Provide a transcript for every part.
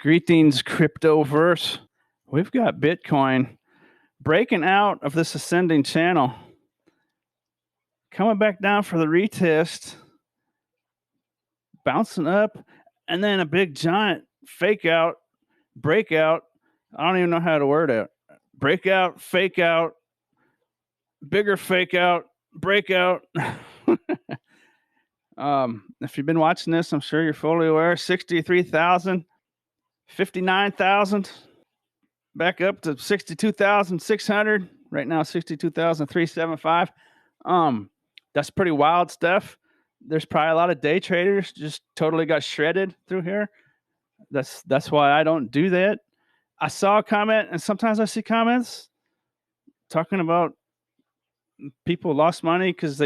Greetings, cryptoverse. We've got Bitcoin breaking out of this ascending channel, coming back down for the retest, bouncing up, and then a big giant fake out, breakout. I don't even know how to word it. Breakout, fake out, bigger fake out, breakout. If you've been watching this, I'm sure you're fully aware. 63,000, 59,000, back up to 62,600. Right now, 62,375. That's pretty wild stuff. There's probably a lot of day traders just totally got shredded through here. That's why I don't do that. I saw a comment, and sometimes I see comments talking about people lost money because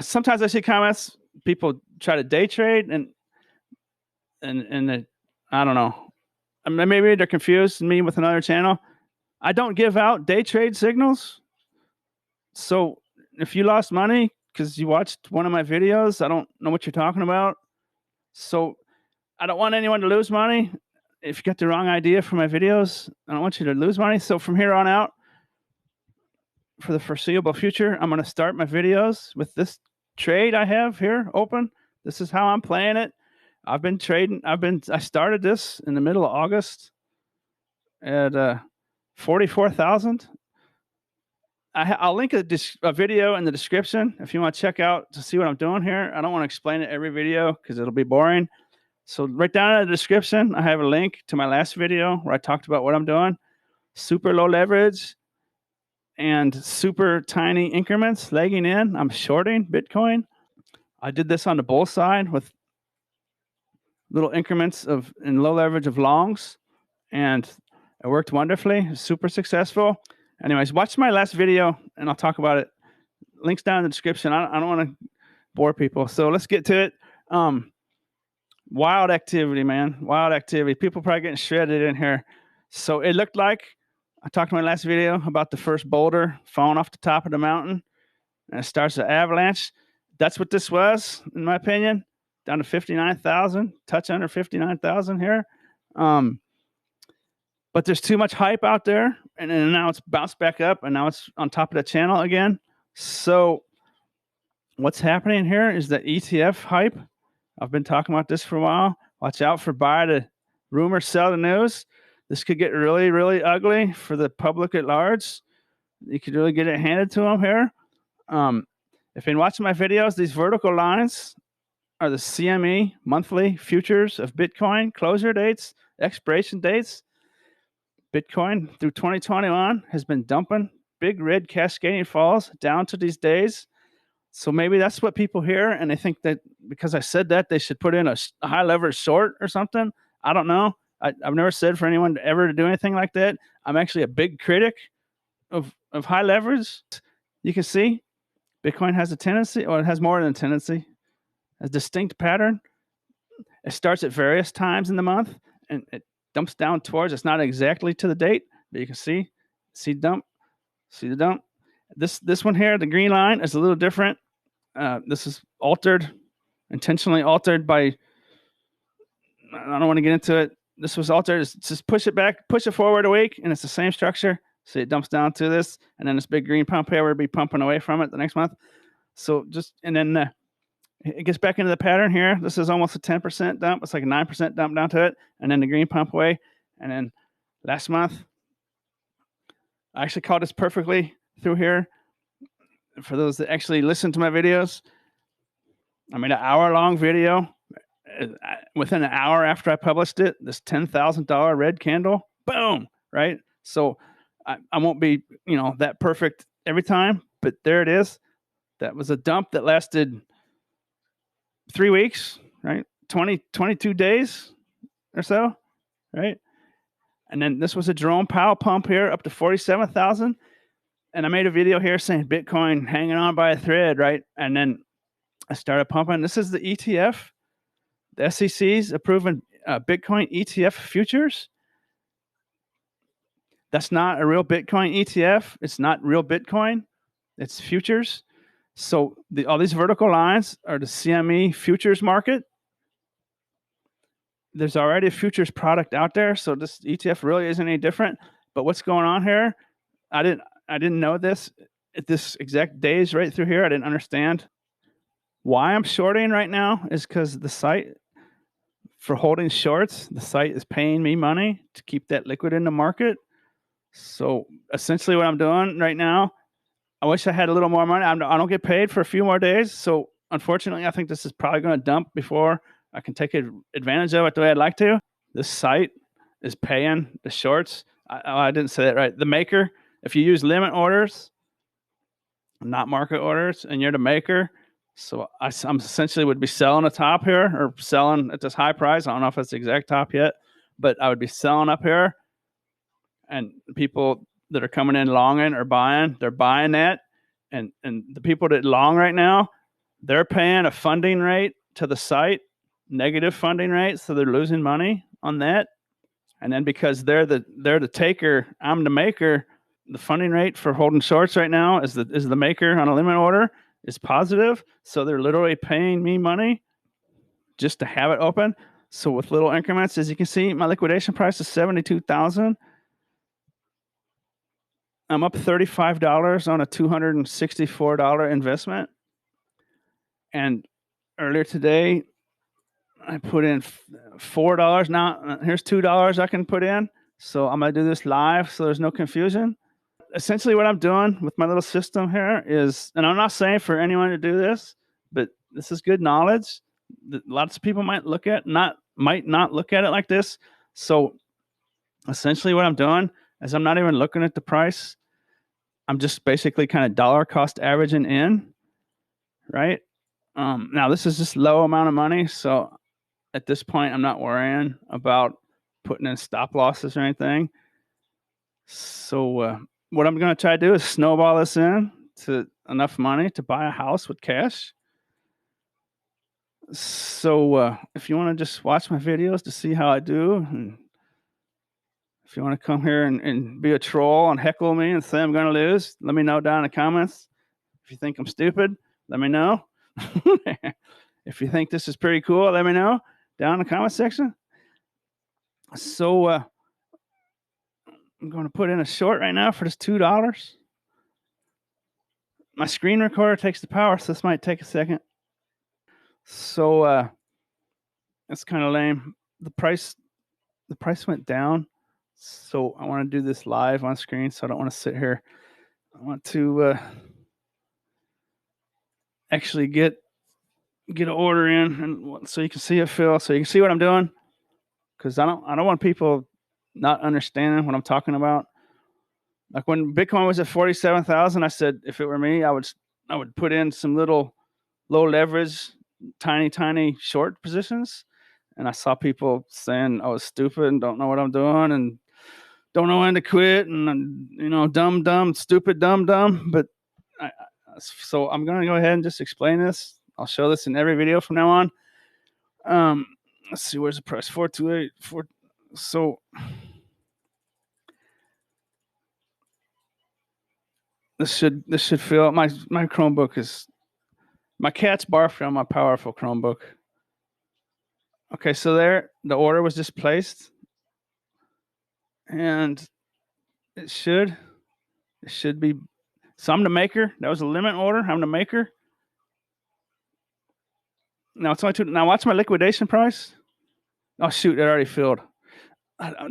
sometimes I see comments, people try to day trade and I don't know. Maybe they're confused me with another channel. I don't give out day trade signals. So if you lost money because you watched one of my videos, I don't know what you're talking about. So I don't want anyone to lose money. If you got the wrong idea for my videos, I don't want you to lose money. So from here on out, for the foreseeable future, I'm going to start my videos with this trade I have here open. This is how I'm playing it. I've been trading. I started this in the middle of August at 44,000. I'll link a video in the description if you want to check out to see what I'm doing here. I don't want to explain it every video because it'll be boring. So right down in the description, I have a link to my last video where I talked about what I'm doing. Super low leverage and super tiny increments lagging in. I'm shorting Bitcoin. I did this on the bull side with little increments in low leverage of longs, and it worked wonderfully. Super successful. Anyways, watch my last video and I'll talk about it. Links down in the description. I don't want to bore people, so let's get to it. Wild activity, man. Wild activity. People probably getting shredded in here. So it looked like I talked in my last video about the first boulder falling off the top of the mountain and it starts an avalanche. That's what this was, in my opinion. Down to 59,000, touch under 59,000 here. But there's too much hype out there, and then now it's bounced back up, and now it's on top of the channel again. So what's happening here is the ETF hype. I've been talking about this for a while. Watch out for buy the rumor, sell the news. This could get really, really ugly for the public at large. You could really get it handed to them here. If you've been watching my videos, these vertical lines are the CME monthly futures of Bitcoin, closure dates, expiration dates. Bitcoin through 2021 has been dumping big red cascading falls down to these days. So maybe that's what people hear, and they think that because I said that, they should put in a high leverage short or something. I don't know. I've never said for anyone ever to do anything like that. I'm actually a big critic of high leverage. You can see Bitcoin has a tendency, or it has more than a tendency, a distinct pattern. It starts at various times in the month, and it dumps down towards, it's not exactly to the date, but you can see dump, see the dump. This one here, the green line, is a little different. This is altered, intentionally altered by, I don't want to get into it. This was altered. It's just push it back, push it forward a week, and it's the same structure. See, it dumps down to this, and then this big green pump here will be pumping away from it the next month. So and then it gets back into the pattern here. This is almost a 10% dump. It's like a 9% dump down to it. And then the green pump away. And then last month, I actually caught this perfectly through here. For those that actually listen to my videos, I made an hour-long video. Within an hour after I published it, this $10,000 red candle, boom, right? So I won't be, that perfect every time, but there it is. That was a dump that lasted 3 weeks, right? 22 days or so, right? And then this was a Jerome Powell pump here up to 47,000. And I made a video here saying Bitcoin hanging on by a thread, right? And then I started pumping. This is the ETF. The SEC's approving Bitcoin ETF futures. That's not a real Bitcoin ETF. It's not real Bitcoin. It's futures. So all these vertical lines are the CME futures market. there's already a futures product out there, so this ETF really isn't any different. But what's going on here? I didn't know this at this exact days right through here. I didn't understand why I'm shorting right now is because the site for holding shorts, the site is paying me money to keep that liquid in the market. So essentially, what I'm doing right now, I wish I had a little more money. I don't get paid for a few more days, so unfortunately, I think this is probably going to dump before I can take advantage of it the way I'd like to. This site is paying the shorts. I didn't say that right. The maker, if you use limit orders, not market orders, and you're the maker, so I'm essentially would be selling a top here or selling at this high price. I don't know if it's the exact top yet, but I would be selling up here, and people that are coming in longing or buying, they're buying that, and the people that long right now, they're paying a funding rate to the site, negative funding rate, so they're losing money on that. And then because they're the taker, I'm the maker. The funding rate for holding shorts right now is the maker on a limit order is positive, so they're literally paying me money just to have it open. So with little increments, as you can see, my liquidation price is $72,000. I'm up $35 on a $264 investment. And earlier today, I put in $4. Now here's $2 I can put in. So I'm gonna do this live, so there's no confusion. Essentially, what I'm doing with my little system here is, and I'm not saying for anyone to do this, but this is good knowledge. Lots of people might not look at it like this. So essentially, what I'm doing is I'm not even looking at the price. I'm just basically kind of dollar cost averaging in, right? Now this is just low amount of money, so at this point, I'm not worrying about putting in stop losses or anything. So what I'm going to try to do is snowball this in to enough money to buy a house with cash. So if you want to just watch my videos to see how I do, and if you want to come here and be a troll and heckle me and say I'm going to lose, let me know down in the comments. If you think I'm stupid, let me know. If you think this is pretty cool, let me know down in the comment section. So I'm going to put in a short right now for this $2. My screen recorder takes the power, so this might take a second. So it's kind of lame. The price went down, so I want to do this live on screen. So I don't want to sit here. I want to actually get an order in, and so you can see it, Phil. So you can see what I'm doing, because I don't want people not understanding what I'm talking about. Like when Bitcoin was at 47,000, I said if it were me, I would put in some little low leverage, tiny short positions. And I saw people saying I was stupid and don't know what I'm doing and don't know when to quit and dumb, stupid, dumb. But so I'm going to go ahead and just explain this. I'll show this in every video from now on. Let's see, where's the price? 428. So this should feel my Chromebook is my cat's barfed on my powerful Chromebook. Okay, so there the order was just placed, and it should be. So I'm the maker. That was a limit order. I'm the maker. Now it's only two. Now watch my liquidation price. Oh shoot, it already filled.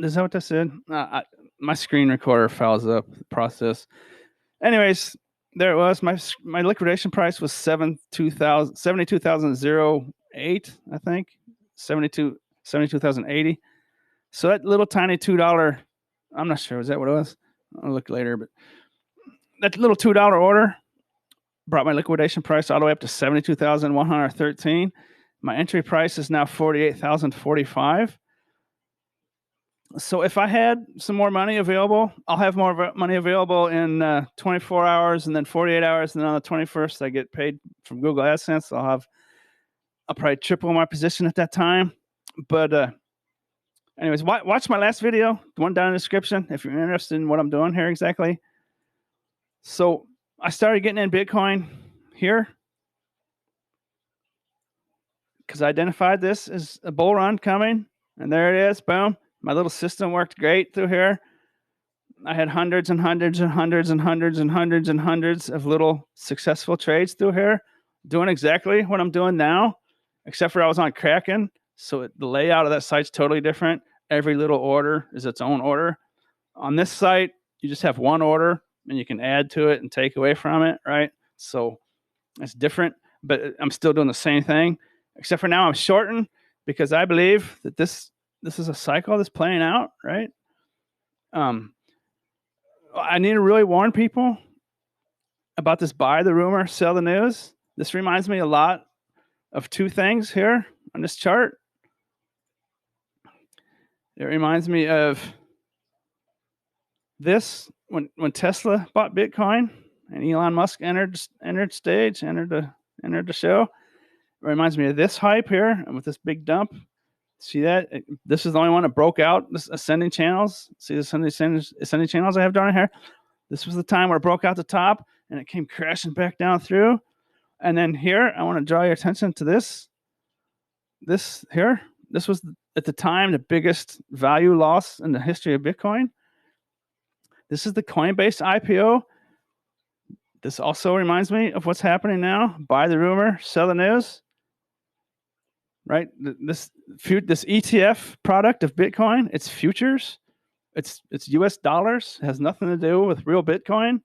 Is that what that said? My screen recorder fouls up the process. Anyways, there it was. My liquidation price was 72,008, I think. 72,080. So that little tiny $2, I'm not sure, is that what it was? I'll look later, but that little $2 order brought my liquidation price all the way up to 72,113. My entry price is now 48,045. So if I had some more money available, I'll have more money available in 24 hours and then 48 hours. And then on the 21st, I get paid from Google AdSense. I'll probably triple my position at that time. But anyways, watch my last video, the one down in the description, if you're interested in what I'm doing here exactly. So I started getting in Bitcoin here because I identified this as a bull run coming. And there it is. Boom. My little system worked great through here. I had hundreds and hundreds and hundreds and hundreds and hundreds and hundreds of little successful trades through here, doing exactly what I'm doing now, except for I was on Kraken. So the layout of that site's totally different. Every little order is its own order. On this site, you just have one order and you can add to it and take away from it, right? So it's different, but I'm still doing the same thing, except for now I'm shorting because I believe that this is a cycle that's playing out, right? I need to really warn people about this buy the rumor, sell the news. This reminds me a lot of two things here on this chart. It reminds me of this when Tesla bought Bitcoin and Elon Musk entered the show. It reminds me of this hype here and with this big dump. See that? This is the only one that broke out this ascending channels. See the ascending channels I have down here? This was the time where it broke out the top and it came crashing back down through. And then here, I want to draw your attention to this. This here, this was at the time the biggest value loss in the history of Bitcoin. This is the Coinbase IPO. This also reminds me of what's happening now. Buy the rumor, sell the news. Right? This ETF product of Bitcoin, it's futures. It's US dollars. It has nothing to do with real Bitcoin.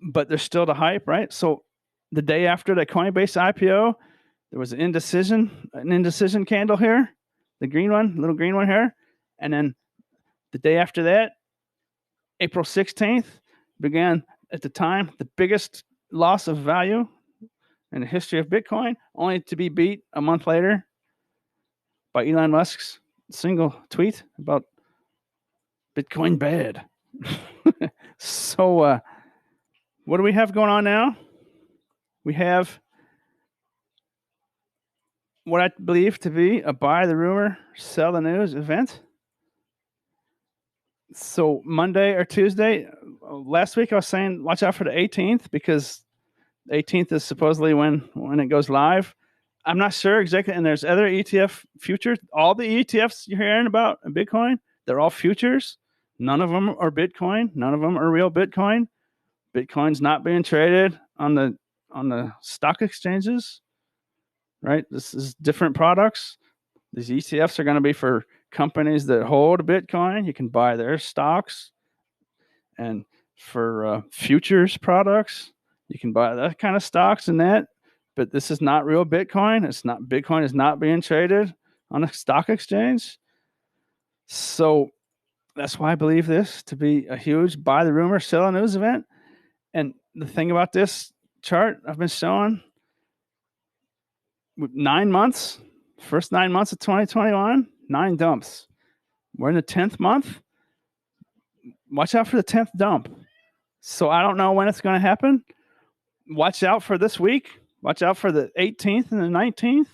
But there's still the hype, right? So the day after the Coinbase IPO, there was an indecision candle here, the green one, little green one here. And then the day after that, April 16th, began at the time the biggest loss of value in the history of Bitcoin, only to be beat a month later by Elon Musk's single tweet about Bitcoin bad. So what do we have going on now? We have what I believe to be a buy the rumor, sell the news event. So Monday or Tuesday, last week I was saying watch out for the 18th because the 18th is supposedly when it goes live. I'm not sure exactly. And there's other ETF futures. All the ETFs you're hearing about in Bitcoin, they're all futures. None of them are Bitcoin. None of them are real Bitcoin. Bitcoin's not being traded on the stock exchanges, right? This is different products. These ETFs are going to be for companies that hold Bitcoin. You can buy their stocks. And for futures products, you can buy that kind of stocks and that. But this is not real Bitcoin. Bitcoin is not being traded on a stock exchange. So that's why I believe this to be a huge buy the rumor, sell the news event. And the thing about this chart I've been showing, 9 months, first 9 months of 2021, 9 dumps. We're in the 10th month. Watch out for the 10th dump. So I don't know when it's going to happen. Watch out for this week. Watch out for the 18th and the 19th.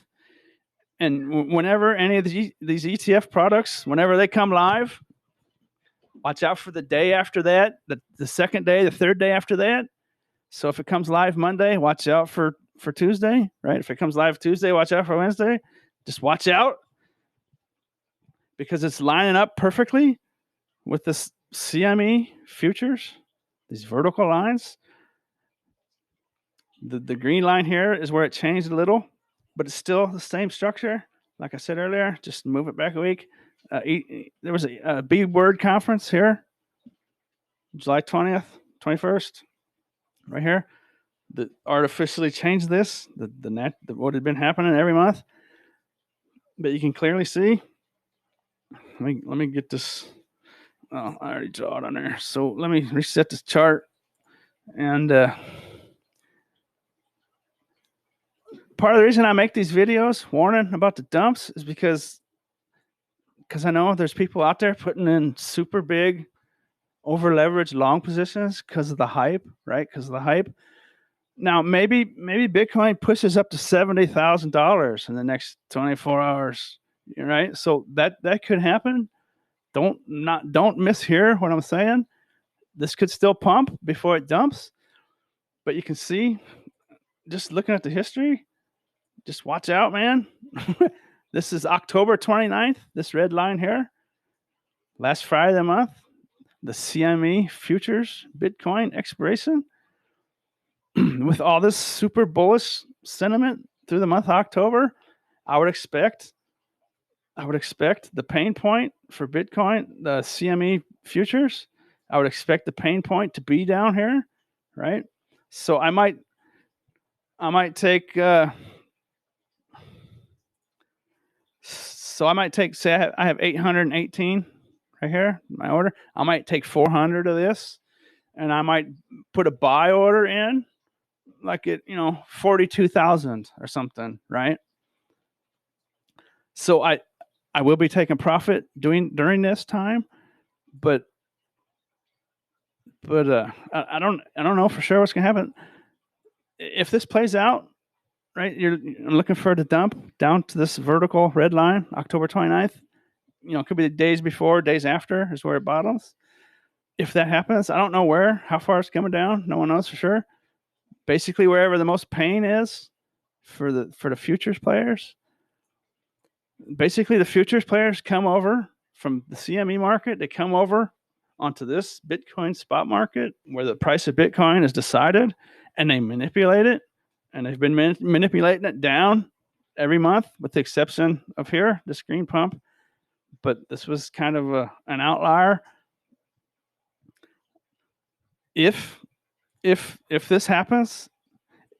And whenever any of these ETF products, whenever they come live, watch out for the day after that, the second day, the third day after that. So if it comes live Monday, watch out for Tuesday, right? If it comes live Tuesday, watch out for Wednesday. Just watch out because it's lining up perfectly with this CME futures, these vertical lines. The green line here is where it changed a little, but it's still the same structure. Like I said earlier, just move it back a week. There was a B word conference here, July 20th, 21st, right here. That artificially changed this, what had been happening every month. But you can clearly see. Let me get this. Oh, I already draw it on there. So let me reset this chart. And part of the reason I make these videos warning about the dumps is because I know there's people out there putting in super big over leveraged long positions because of the hype, right? Because of the hype. Now maybe Bitcoin pushes up to $70,000 in the next 24 hours, right? So that could happen. Don't mishear what I'm saying. This could still pump before it dumps, but you can see, just looking at the history, just watch out, man. This is October 29th, this red line here. Last Friday of the month, the CME futures Bitcoin expiration. With all this super bullish sentiment through the month of October, I would expect the pain point for Bitcoin, the CME futures. I would expect the pain point to be down here, right? So I might take say I have 818 right here, my order. I might take 400 of this, and I might put a buy order in, like at 42,000 or something, right? So I will be taking profit during this time, but I don't know for sure what's gonna happen. If this plays out, right, you're looking for the dump down to this vertical red line, October 29th. It could be the days before, days after is where it bottoms. If that happens, I don't know how far it's coming down. No one knows for sure. Basically, wherever the most pain is for the futures players. Basically, the futures players come over from the CME market. They come over onto this Bitcoin spot market where the price of Bitcoin is decided, and they manipulate it. And they've been manipulating it down every month, with the exception of here, this green pump. But this was kind of an outlier. If this happens,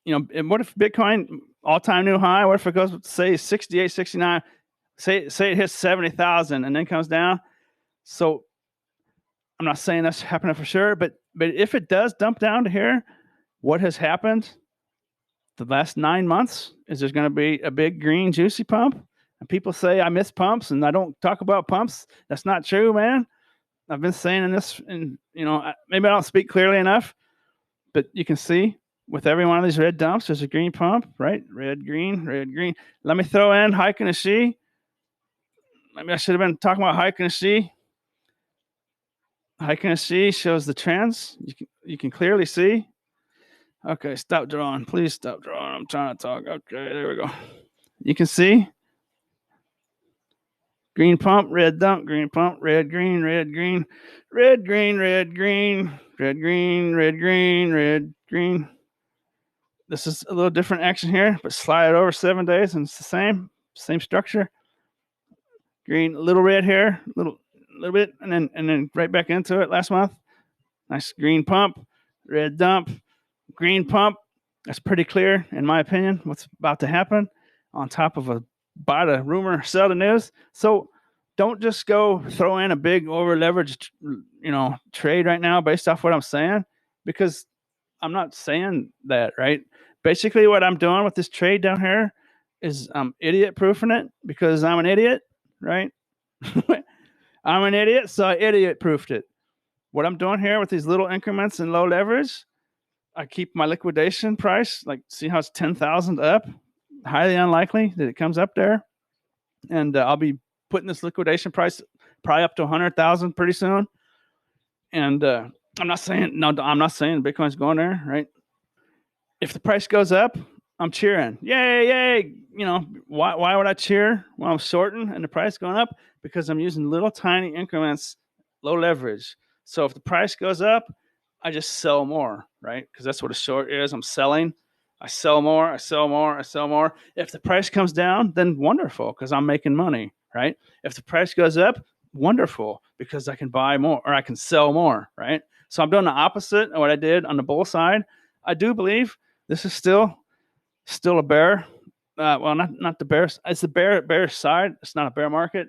and what if Bitcoin all-time new high? What if it goes, say, 68, 69? Say it hits 70,000 and then comes down. So I'm not saying that's happening for sure, but if it does dump down to here, what has happened the last 9 months is there's going to be a big green juicy pump. And people say I miss pumps and I don't talk about pumps. That's not true, man. I've been saying this, and maybe I don't speak clearly enough, but you can see with every one of these red dumps, there's a green pump, right? Red, green, red, green. Let me throw in Heiken and She. Maybe I should have been talking about Heiken and She. Heiken and She shows the trends. You can clearly see. Okay, stop drawing. Please stop drawing. I'm trying to talk. Okay, there we go. You can see green pump, red dump, green pump, red, green, red, green, red, green, red, green, red, green, red, green, red, green. This is a little different action here, but slide it over 7 days and it's the same structure. Green, little red here, little bit, and then right back into it last month. Nice green pump, red dump, green pump. That's pretty clear, in my opinion, what's about to happen. On top of a buy the rumor, sell the news. So don't just go throw in a big over leveraged, trade right now based off what I'm saying, because I'm not saying that, right? Basically, what I'm doing with this trade down here is I'm idiot proofing it because I'm an idiot, right? I'm an idiot, so I idiot proofed it. What I'm doing here with these little increments and low leverage, I keep my liquidation price, like, see how it's 10,000 up? Highly unlikely that it comes up there. And I'll be putting this liquidation price probably up to 100,000 pretty soon. And I'm not saying Bitcoin's going there, right? If the price goes up, I'm cheering. Yay, yay. Why would I cheer when I'm shorting and the price going up? Because I'm using little tiny increments, low leverage. So if the price goes up, I just sell more, right? Because that's what a short is. I'm selling. I sell more, I sell more, I sell more. If the price comes down, then wonderful, because I'm making money, right? If the price goes up, wonderful, because I can buy more or I can sell more, right? So I'm doing the opposite of what I did on the bull side. I do believe this is still a bear. Well, not the bear. It's the bear side. It's not a bear market.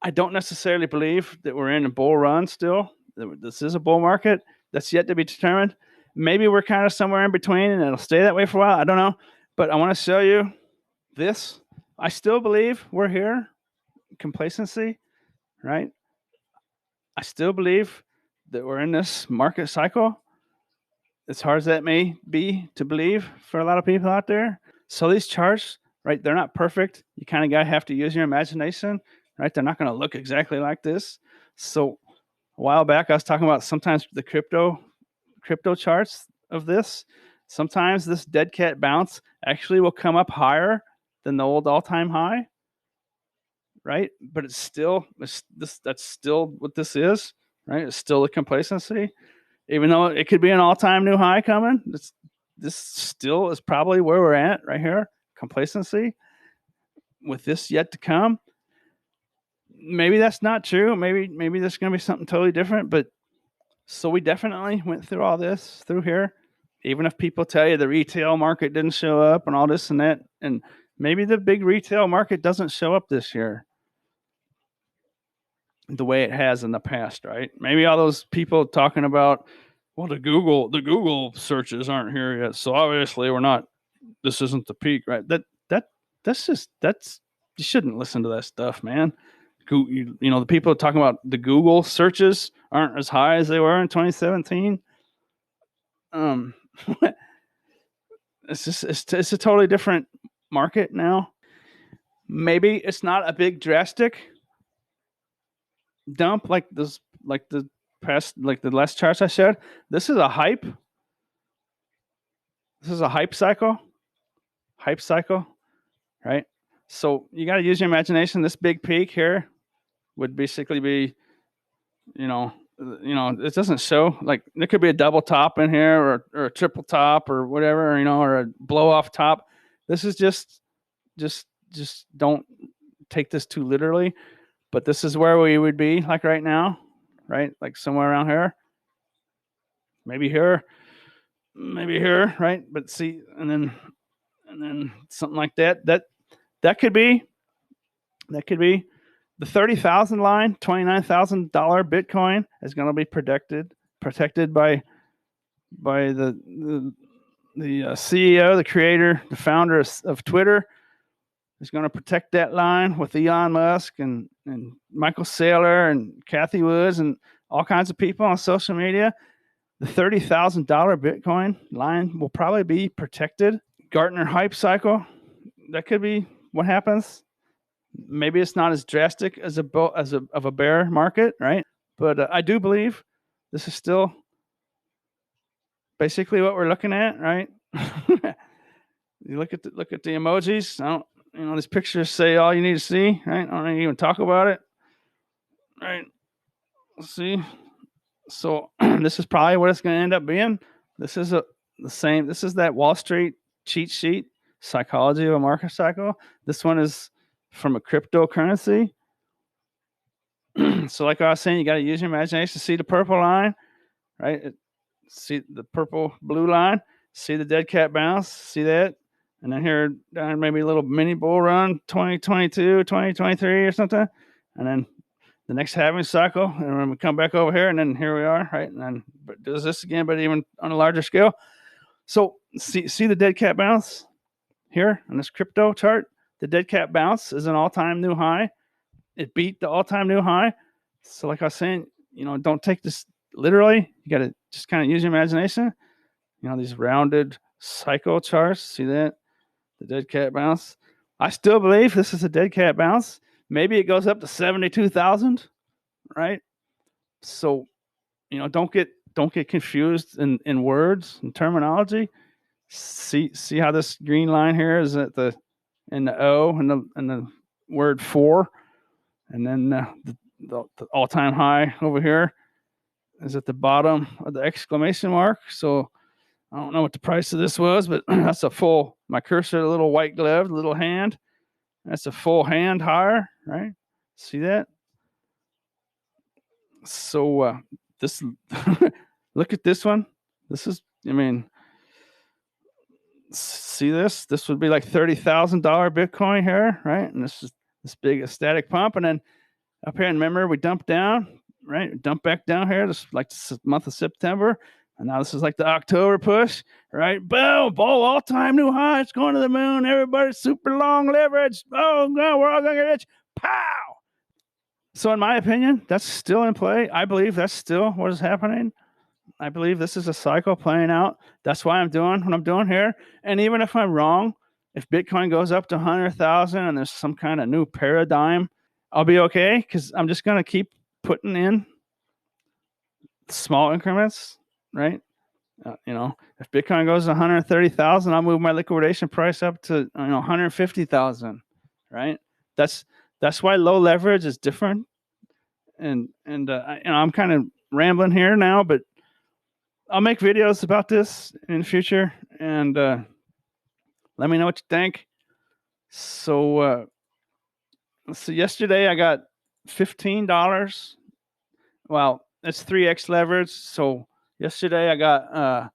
I don't necessarily believe that we're in a bull run still. This is a bull market. That's yet to be determined. Maybe we're kind of somewhere in between and it'll stay that way for a while. I don't know. But I want to show you this. I still believe we're here. Complacency, right? I still believe that we're in this market cycle. As hard as that may be to believe for a lot of people out there. So these charts, right, they're not perfect. You kind of got to have to use your imagination, right? They're not going to look exactly like this. So a while back, I was talking about sometimes the crypto charts of this. Sometimes this dead cat bounce actually will come up higher than the old all-time high, right? But it's still that's still what this is, right? It's still the complacency, even though it could be an all-time new high coming. This still is probably where we're at right here. Complacency with this yet to come. Maybe that's not true. Maybe there's going to be something totally different. But so we definitely went through all this through here. Even if people tell you the retail market didn't show up and all this and that, and maybe the big retail market doesn't show up this year the way it has in the past, right? Maybe all those people talking about, well, the Google searches aren't here yet, so obviously we're not. This isn't the peak, right? That's you shouldn't listen to that stuff, man. You know, the people talking about the Google searches aren't as high as they were in 2017. It's a totally different market now. Maybe it's not a big drastic dump like the last charts I showed. This is a hype. This is a hype cycle, right? So you got to use your imagination. This big peak here would basically be, it doesn't show, like there could be a double top in here or a triple top or whatever, or a blow off top. This is just don't take this too literally, but this is where we would be like right now, right? Like somewhere around here, maybe here, right? But see, and then something like that. That could be the 30,000 line. $29,000 Bitcoin is going to be protected by the CEO, the creator, the founder of Twitter. Is going to protect that line with Elon Musk and Michael Saylor and Kathy Woods and all kinds of people on social media. The $30,000 Bitcoin line will probably be protected. Gartner hype cycle, that could be what happens. Maybe it's not as drastic as a bear market, right? But I do believe this is still basically what we're looking at, right? You look at the emojis. These pictures say all you need to see, right? I don't even talk about it, right? Let's see. So this is probably what it's going to end up being. This is This is that Wall Street cheat sheet, psychology of a market cycle. This one is from a cryptocurrency. So like I was saying, you got to use your imagination to see the purple line, right? See the purple blue line, see the dead cat bounce, see that? And then here down maybe a little mini bull run, 2022, 2023 or something. And then the next halving cycle, and then we come back over here, and then here we are, right? And then does this again, but even on a larger scale. So see the dead cat bounce here on this crypto chart. The dead cat bounce is an all-time new high. It beat the all-time new high. So like I was saying, don't take this literally. You got to just kind of use your imagination. These rounded cycle charts. See that? The dead cat bounce. I still believe this is a dead cat bounce. Maybe it goes up to 72,000, right? So, don't get confused in words and terminology. See how this green line here is in the O and the word for, and then the all-time high over here is at the bottom of the exclamation mark. So I don't know what the price of this was, but that's a full, my cursor, a little white glove, little hand. That's a full hand higher, right? See that? So this, look at this one. This is, see this? This would be like $30,000 Bitcoin here, right? And this is this big static pump. And then up here, and remember, we dumped down, right? Dump back down here. This is like the month of September. And now this is like the October push, right? Boom, all-time new high. It's going to the moon. Everybody's super long leverage. Oh, no, we're all going to get rich. Pow! So in my opinion, that's still in play. I believe that's still what is happening. I believe this is a cycle playing out. That's why I'm doing what I'm doing here. And even if I'm wrong, if Bitcoin goes up to 100,000 and there's some kind of new paradigm, I'll be okay because I'm just going to keep putting in small increments, right? If Bitcoin goes to 130,000, I'll move my liquidation price up to 150,000, right? That's why low leverage is different. And I'm kind of rambling here now, but I'll make videos about this in the future, and let me know what you think. So yesterday I got $15. Well, it's 3x leverage. So yesterday I got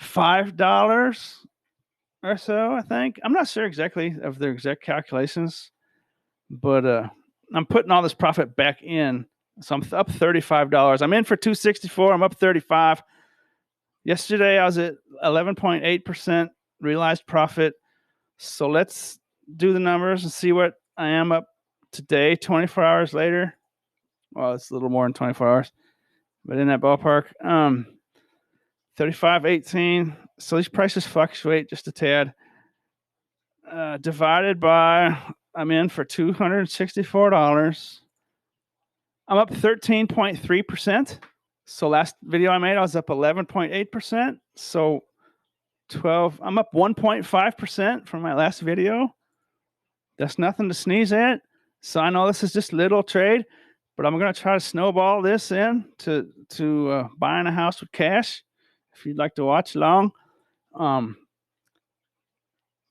$5 or so, I think. I'm not sure exactly of their exact calculations, but I'm putting all this profit back in. So I'm up $35. I'm in for 264. I'm up 35. Yesterday I was at 11.8% realized profit. So let's do the numbers and see what I am up today, 24 hours later. Well, it's a little more than 24 hours, but in that ballpark. 35.18. So these prices fluctuate just a tad. Divided by, I'm in for $264. I'm up 13.3%. So last video I made, I was up 11.8%. So I'm up 1.5% from my last video. That's nothing to sneeze at. So I know this is just little trade, but I'm going to try to snowball this in to buying a house with cash. If you'd like to watch along, I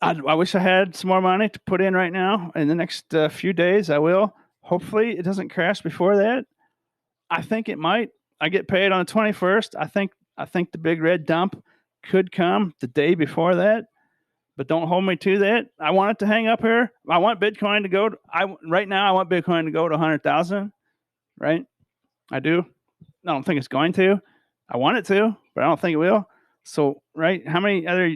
wish I had some more money to put in right now. In the next few days, I will. Hopefully, it doesn't crash before that. I think it might. I get paid on the 21st. I think the big red dump could come the day before that, but don't hold me to that. I want it to hang up here. I want Bitcoin to go. Right now, I want Bitcoin to go to 100,000. Right? I do. I don't think it's going to. I want it to, but I don't think it will. So, right? How many other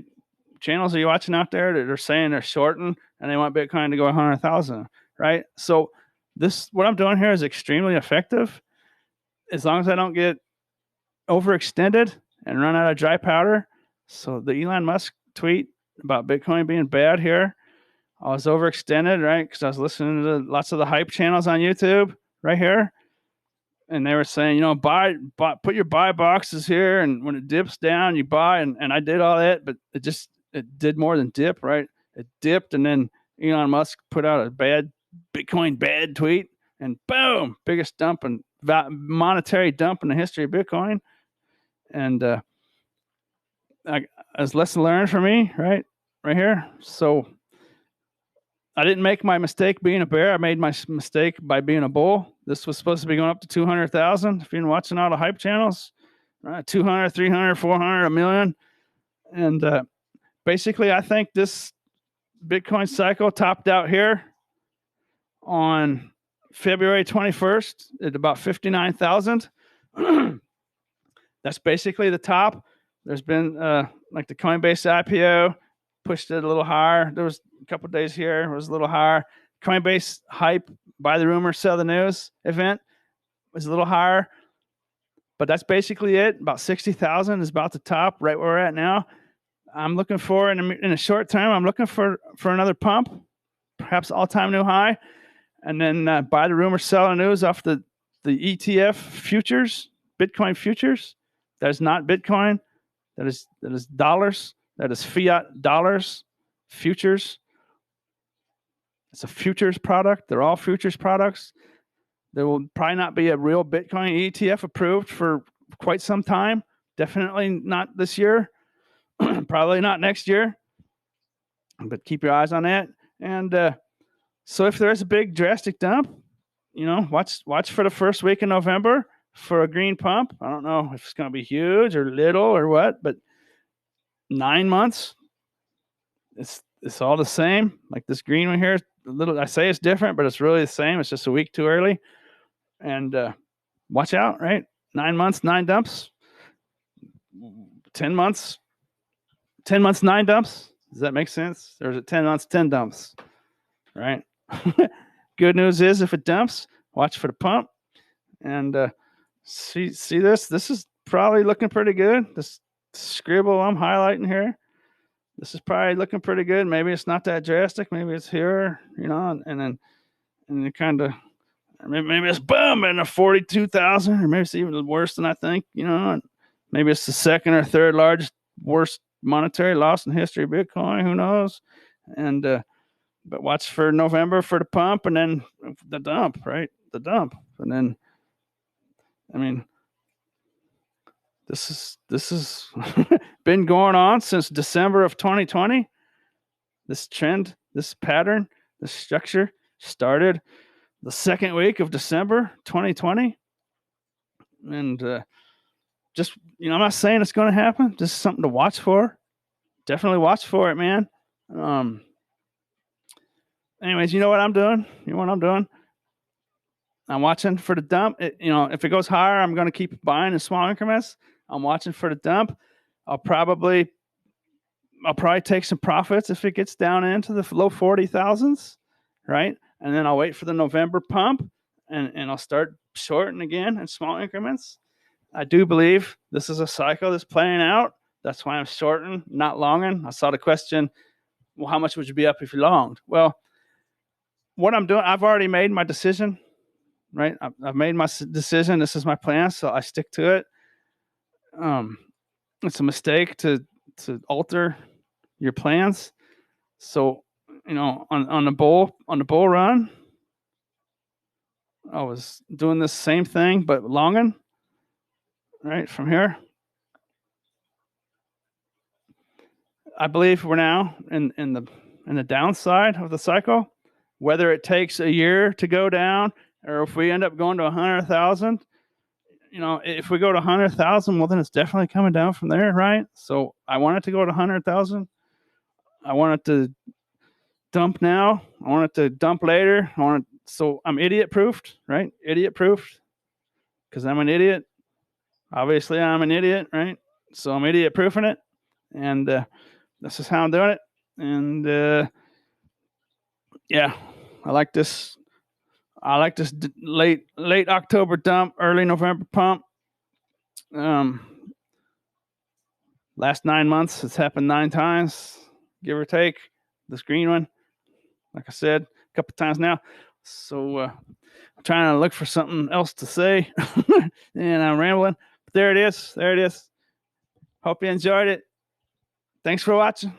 channels are you watching out there that are saying they're shorting and they want Bitcoin to go 100,000? Right? So, what I'm doing here is extremely effective, as long as I don't get overextended and run out of dry powder. So the Elon Musk tweet about Bitcoin being bad here, I was overextended, right? Because I was listening to lots of the hype channels on YouTube right here. And they were saying, buy, put your buy boxes here. And when it dips down, you buy. And I did all that, but it did more than dip, right? It dipped. And then Elon Musk put out a bad Bitcoin bad tweet, and boom, biggest dump and monetary dump in the history of Bitcoin. And as lesson learned for me, right here. So I didn't make my mistake being a bear. I made my mistake by being a bull. This was supposed to be going up to 200,000. If you've been watching all the hype channels, 200, 300, 400, a million. And basically, I think this Bitcoin cycle topped out here on February 21st at about 59,000. That's basically the top. There's been like the Coinbase IPO pushed it a little higher. There was a couple of days here, it was a little higher. Coinbase Hype, buy the rumor, sell the news event was a little higher. But that's basically it. About 60,000 is about the top, right where we're at now. I'm looking for, in a short term, I'm looking for another pump, perhaps all-time new high, and then buy the rumor, sell the news off the ETF futures, Bitcoin futures. That is not Bitcoin. That is dollars. That is fiat dollars, futures. It's a futures product. They're all futures products. There will probably not be a real Bitcoin ETF approved for quite some time. Definitely not this year. Probably not next year. But keep your eyes on that. And so if there is a big drastic dump, watch for the first week in November for a green pump. I don't know if it's going to be huge or little or what, but 9 months, it's all the same. Like this green one here, a little. I say it's different, but it's really the same. It's just a week too early. And watch out, right? 9 months, 9 dumps. 10 months, 9 dumps. Does that make sense? Or is it 10 months, 10 dumps? Right? Good news is if it dumps, watch for the pump. And see this? This is probably looking pretty good. This scribble I'm highlighting here. This is probably looking pretty good. Maybe it's not that drastic. Maybe it's here, and then kind of, maybe it's boom and a 42,000, or maybe it's even worse than I think, Maybe it's the second or third largest, worst monetary loss in history of Bitcoin. Who knows? And but watch for November for the pump, and then the dump, right? The dump, and then I mean, this is been going on since December of 2020. This trend, this pattern, this structure started the second week of December 2020, and just I'm not saying it's going to happen. Just something to watch for. Definitely watch for it, man. Anyways, you know what I'm doing? You know what I'm doing? I'm watching for the dump. If it goes higher, I'm going to keep buying in small increments. I'm watching for the dump. I'll probably take some profits if it gets down into the low 40,000s, right? And then I'll wait for the November pump, and I'll start shorting again in small increments. I do believe this is a cycle that's playing out. That's why I'm shorting, not longing. I saw the question, well, how much would you be up if you longed? Well, what I'm doing, I've already made my decision, right? I've made my decision. This is my plan, so I stick to it. It's a mistake to alter your plans. So, on the bull run, I was doing the same thing but longing, right? From here, I believe we're now in the downside of the cycle. Whether it takes a year to go down, or if we end up going to 100,000, if we go to 100,000, well, then it's definitely coming down from there, right? So I want it to go to 100,000. I want it to dump now. I want it to dump later. So I'm idiot proofed, right? Idiot proofed, because I'm an idiot. Obviously, I'm an idiot, right? So I'm idiot proofing it, and this is how I'm doing it. And yeah, I like this. I like this late October dump, early November pump. Last 9 months, it's happened 9 times, give or take. This green one, like I said, a couple times now. So I'm trying to look for something else to say, and I'm rambling. But there it is. There it is. Hope you enjoyed it. Thanks for watching.